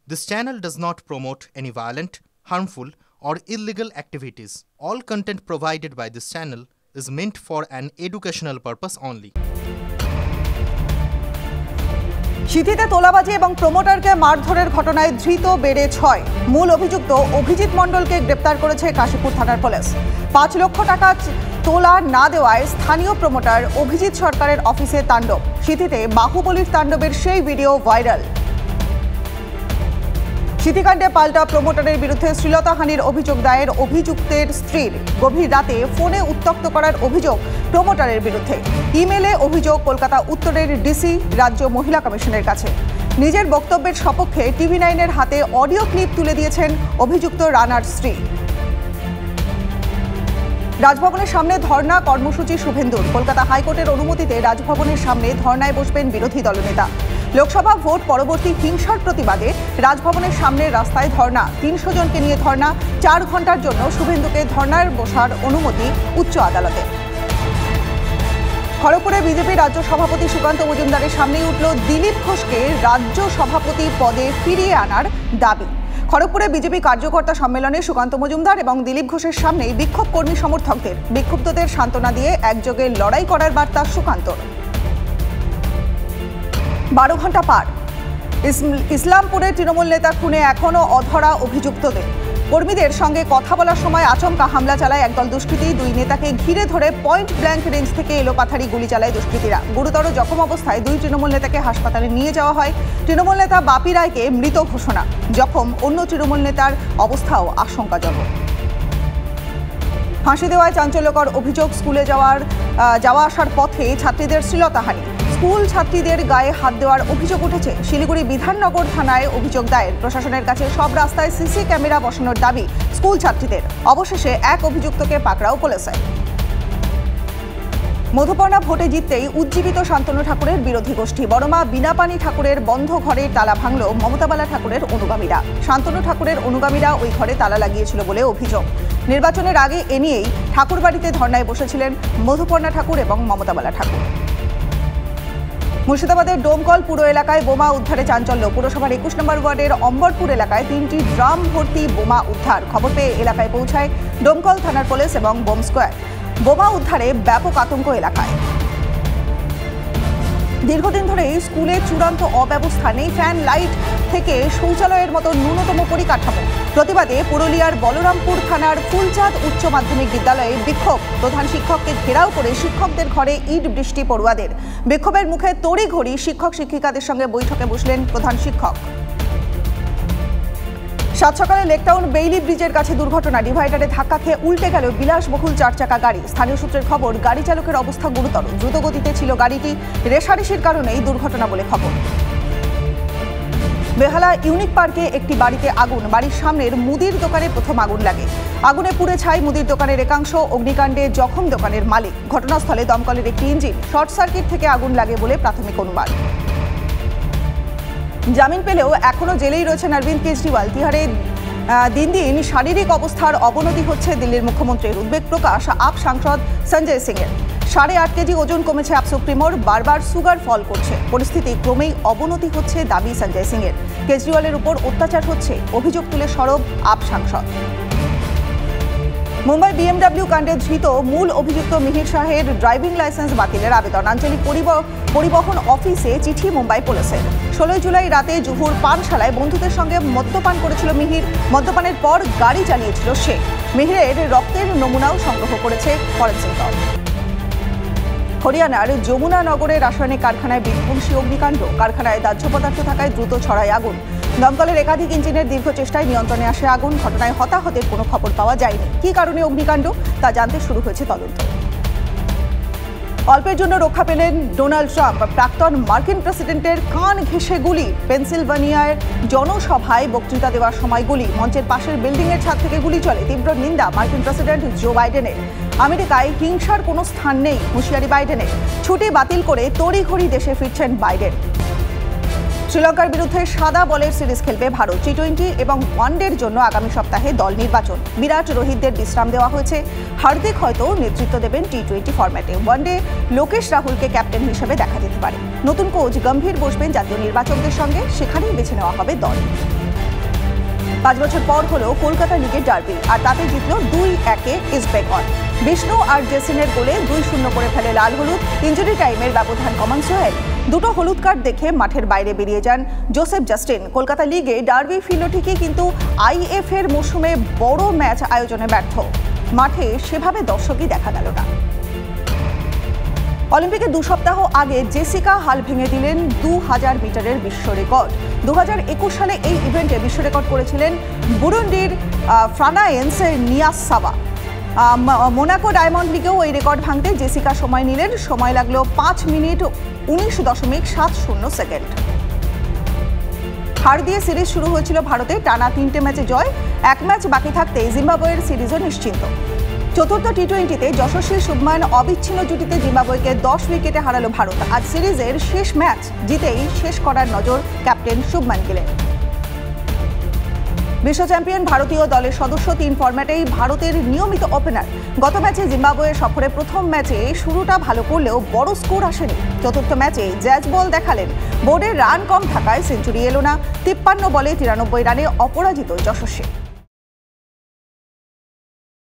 This channel does not promote any violent, harmful, or illegal activities. All content provided by this channel is meant for an educational purpose only. সিথিতে তোলাবাজি এবং প্রমোটারকে মারধরের ঘটনায় ধৃত বেড়ে ৬। মূল অভিযুক্ত অভিজিৎ মণ্ডলকে গ্রেপ্তার করেছে কাশীপুর থানার পুলিশ। ৫ লক্ষ টাকা তোলা না দেওয়ায় স্থানীয় প্রমোটার অভিজিৎ সরকারের অফিসে তাণ্ডব। সিথিতে বাহুবলীর তাণ্ডবের সেই ভিডিও ভাইরাল। সিথিকাণ্ডে পাল্টা প্রমোটারের বিরুদ্ধে শ্লীলতাহানির অভিযোগ দায়ের অভিযুক্তের স্ত্রীর। গভীর রাতে ফোনে উত্ত্যক্ত করার অভিযোগ প্রমোটারের বিরুদ্ধে। ইমেলে অভিযোগ কলকাতা উত্তরের ডিসি রাজ্য মহিলা কমিশনের কাছে। নিজের বক্তব্যের সপক্ষে TV9-এর হাতে অডিও ক্লিপ তুলে দিয়েছেন অভিযুক্ত রানার স্ত্রী। রাজভবনের সামনে ধর্ণা কর্মসূচি শুভেন্দুর। কলকাতা হাইকোর্টের অনুমতিতে রাজভবনের সামনে ধর্ণায় বসবেন বিরোধী দলনেতা। লোকসভা ভোট পরবর্তী হিংসার প্রতিবাদে রাজভবনের সামনের রাস্তায় ধর্ণা। ৩০০ জনকে নিয়ে ধর্ণা। ৪ ঘন্টার জন্য শুভেন্দুকে ধর্ণায় বসার অনুমতি উচ্চ আদালতে। খড়গপুরে বিজেপি রাজ্য সভাপতি সুকান্ত মজুমদারের সামনেই উঠল দিলীপ ঘোষকে রাজ্য সভাপতি পদে ফিরিয়ে আনার দাবি। খড়গপুরে বিজেপি কার্যকর্তা সম্মেলনে সুকান্ত মজুমদার এবং দিলীপ ঘোষের সামনেই বিক্ষোভ কর্মী সমর্থকদের। বিক্ষুব্ধদের সান্ত্বনা দিয়ে একযোগে লড়াই করার বার্তা সুকান্তর। 12 ঘন্টা পার। ইসলামপুরের তৃণমূল নেতা খুনে এখনও অধরা অভিযুক্তদের। কর্মীদের সঙ্গে কথা বলার সময় আচমকা হামলা চালায় একদল দুষ্কৃতী। 2 নেতাকে ঘিরে ধরে পয়েন্ট ব্ল্যাঙ্ক রেঞ্জ থেকে এলোপাথারি গুলি চালায় দুষ্কৃতীরা। গুরুতর জখম অবস্থায় 2 তৃণমূল নেতাকে হাসপাতালে নিয়ে যাওয়া হয়। তৃণমূল নেতা বাপি রায়কে মৃত ঘোষণা। জখম অন্য তৃণমূল নেতার অবস্থাও আশঙ্কাজনক। ফাঁসি দেওয়ায় চাঞ্চল্যকর অভিযোগ। স্কুলে যাওয়া আসার পথে ছাত্রীদের শ্লীলতাহানি। স্কুল ছাত্রীদের গায়ে হাত দেওয়ার অভিযোগ উঠেছে। শিলিগুড়ি বিধাননগর থানায় অভিযোগ দায়ের। প্রশাসনের কাছে সব রাস্তায় সিসি ক্যামেরা বসানোর দাবি স্কুল ছাত্রীদের। অবশেষে এক অভিযুক্তকে পাকড়াও পুলিশে। মধুপর্ণা ভোটে জিততেই উজ্জীবিত শান্তনু ঠাকুরের বিরোধী গোষ্ঠী। বড়মা বিনাপানি ঠাকুরের বন্ধ ঘরে তালা ভাঙল মমতাবালা ঠাকুরের অনুগামীরা। শান্তনু ঠাকুরের অনুগামীরা ওই ঘরে তালা লাগিয়েছিল বলে অভিযোগ। নির্বাচনের আগে এ নিয়েই ঠাকুরবাড়িতে ধর্নায় বসেছিলেন মধুপর্ণা ঠাকুর এবং মমতাবালা ঠাকুর। মুর্শিদাবাদের ডোমকল পুর এলাকায় বোমা উদ্ধারে চাঞ্চল্য। পুরসভার 21 নম্বর ওয়ার্ডের অম্বরপুর এলাকায় 3টি ড্রাম ভর্তি বোমা উদ্ধার। খবর পেয়ে এলাকায় পৌঁছায় ডোমকল থানার পুলিশ এবং বোম স্কোয়াড। বোমা উদ্ধারে ব্যাপক আতঙ্ক এলাকায়। দীর্ঘদিন ধরেই স্কুলে চূড়ান্ত অব্যবস্থা। নেই ফ্যান, লাইট থেকে শৌচালয়ের মতো ন্যূনতম পরিকাঠামো। প্রতিবাদে পুরুলিয়ার বলরামপুর থানার ফুলচাঁদ উচ্চ মাধ্যমিক বিদ্যালয়ে বিক্ষোভ। প্রধান শিক্ষককে ঘেরাও করে শিক্ষকদের ঘরে ইট বৃষ্টি পড়ুয়াদের। বিক্ষোভের মুখে তড়িঘড়ি শিক্ষক শিক্ষিকাদের সঙ্গে বৈঠকে বসলেন প্রধান শিক্ষক। সাত সকালে লেকটাউন বেইলি ব্রিজের কাছে দুর্ঘটনা। ডিভাইডারে ধাক্কা খেয়ে উল্টে গেল বিলাসবহুল 4 চাকা গাড়ি। স্থানীয় সূত্রের খবর, গাড়ি চালকের অবস্থা গুরুতর। দ্রুত গতিতে ছিল গাড়িটি। রেষারেষির কারণেই দুর্ঘটনা বলে খবর। বেহালা ইউনিক পার্কে একটি বাড়িতে আগুন। বাড়ির সামনের মুদির দোকানে প্রথম আগুন লাগে। আগুনে পুড়ে ছাই মুদির দোকানের একাংশ। অগ্নিকাণ্ডে জখম দোকানের মালিক। ঘটনাস্থলে দমকলের একটি ইঞ্জিন। শর্ট সার্কিট থেকে আগুন লাগে বলে প্রাথমিক অনুমান। জামিন পেলেও এখনও জেলেই রয়েছেন অরবিন্দ কেজরিওয়াল। তিহারে দিন দিন শারীরিক অবস্থার অবনতি হচ্ছে দিল্লির মুখ্যমন্ত্রীর। উদ্বেগ প্রকাশ আপ সাংসদ সঞ্জয় সিংয়ের। 8.5 কেজি ওজন কমেছে আপ সুপ্রিমোর। বারবার সুগার ফল করছে। পরিস্থিতি ক্রমেই অবনতি হচ্ছে দাবি সঞ্জয় সিংয়ের। কেজরিওয়ালের উপর অত্যাচার হচ্ছে অভিযোগ তুলে সরব আপ সাংসদ। মুম্বাই BMW কাণ্ডে ধৃত মূল অভিযুক্ত মিহির শাহের ড্রাইভিং লাইসেন্স বাতিলের আবেদন। আঞ্চলিক পরিবহন অফিসে চিঠি মুম্বাই পুলিশের। 16 জুলাই রাতে জুহুর পানশালায় বন্ধুদের সঙ্গে মদ্যপান করেছিল মিহির। মদ্যপানের পর গাড়ি চালিয়েছিল সে। মিহিরের রক্তের নমুনাও সংগ্রহ করেছে ফরেনসিক দল। হরিয়ানার যমুনানগরে রাসায়নিক কারখানায় বিধ্বংসী অগ্নিকাণ্ড। কারখানায় দাহ্য পদার্থ থাকায় দ্রুত ছড়ায় আগুন। দমকলের একাধিক ইঞ্জিনের দীর্ঘ চেষ্টায় নিয়ন্ত্রণে আসে আগুন। ঘটনায় হতাহতের কোনো খবর পাওয়া যায়নি। কী কারণে অগ্নিকাণ্ড তা জানতে শুরু হয়েছে তদন্ত। অল্পের জন্য রক্ষা পেলেন ডোনাল্ড ট্রাম্প। প্রাক্তন মার্কিন প্রেসিডেন্টের কান ঘেঁষে গুলি। পেনসিলভানিয়ার জনসভায় বক্তৃতা দেওয়ার সময় গুলি। মঞ্চের পাশের বিল্ডিংয়ের ছাদ থেকে গুলি চলে। তীব্র নিন্দা মার্কিন প্রেসিডেন্ট জো বাইডেনের। আমেরিকায় হিংসার কোনো স্থান নেই হুঁশিয়ারি বাইডেনের। ছুটি বাতিল করে তড়িঘড়ি দেশে ফিরছেন বাইডেন। শ্রীলঙ্কার বিরুদ্ধে সাদা বলের সিরিজ খেলবে ভারত। টি20 এবং ওয়ানডের জন্য আগামী সপ্তাহে দল নির্বাচন। বিরাট রোহিতদের বিশ্রাম দেওয়া হয়েছে। হার্দিক হয়তো নেতৃত্ব দেবেন টি20 ফরম্যাটে। ওয়ানডে লোকেশ রাহুলকে ক্যাপ্টেন হিসেবে দেখা যেতে পারে। নতুন কোচ গম্ভীর বসবেন জাতীয় নির্বাচকদের সঙ্গে। সেখানেই বেছে নেওয়া হবে দল। 5 বছর পর হলো কলকাতা লিগের ডার্বি, আর তাতে জিতল 2-1 ইস্ট বেঙ্গল। বিষ্ণু আর জেসিনের গোলে 2-0 করে ফেলে লাল হলুদ। ইনজুরি টাইমের ব্যবধান কমান সোহেল। দুটো হলুদ কার্ড দেখে মাঠের বাইরে বেরিয়ে যান জোসেফ জাস্টিন। কলকাতা লিগে ডার্বি ফিরল ঠিকই, কিন্তু আইএফ এর মৌসুমে বড় ম্যাচ আয়োজনে ব্যর্থ। মাঠে সেভাবে দর্শকই দেখা গেল না। অলিম্পিকের 2 সপ্তাহ আগে জেসিকা হাল ভেঙে দিলেন 2000 মিটারের বিশ্ব রেকর্ড। 2021 সালে এই ইভেন্টে বিশ্ব রেকর্ড করেছিলেন বুরুন্ডির ফ্রানায়েন্স নিয়াসাবা। মোনাকো ডায়মন্ড লিগেও এই রেকর্ড ভাঙতে জেসিকা সময় নিলেন। সময় লাগলো 5 মিনিট 19.70 সেকেন্ড। হার দিয়ে সিরিজ শুরু হয়েছিল ভারতে। টানা 3টে ম্যাচে জয়। 1 ম্যাচ বাকি থাকতে জিম্বাবুয়ের সিরিজও নিশ্চিন্ত। চতুর্থ টি20তে যশস্বী শুভমান অবিচ্ছিন্ন জুটিতে জিম্বাবুয়েকে 10 উইকেটে হারালো ভারত। আজ সিরিজের শেষ ম্যাচ জিতেই শেষ করার নজর ক্যাপ্টেন শুভমান গিলের। বিশ্ব চ্যাম্পিয়ন ভারতীয় দলের সদস্য 3 ফরম্যাটেই ভারতের নিয়মিত ওপেনার। গত ম্যাচে জিম্বাবুয়ে সফরে প্রথম ম্যাচে শুরুটা ভালো করলেও বড় স্কোর আসেনি। চতুর্থ ম্যাচে জ্যাজ বল দেখালেন। বোর্ডের রান কম থাকায় সেঞ্চুরি এলো না। 53 বলে 93 রানে অপরাজিত যশস্বী।